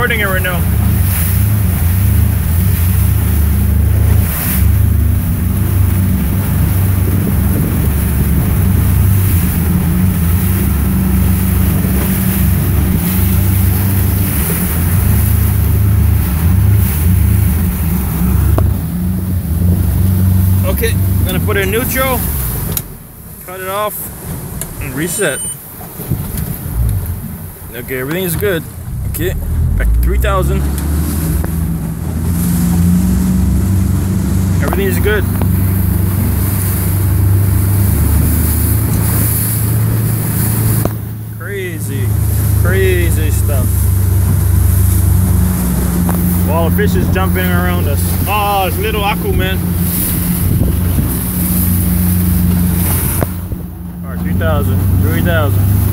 recording it right now. Okay, I'm gonna put it in neutral, cut it off, and reset. Okay, everything is good. Okay, back to 3,000. Everything is good. Crazy, crazy stuff. While the fish is jumping around us. Oh, it's little Aku, man. 3,000, 3,000.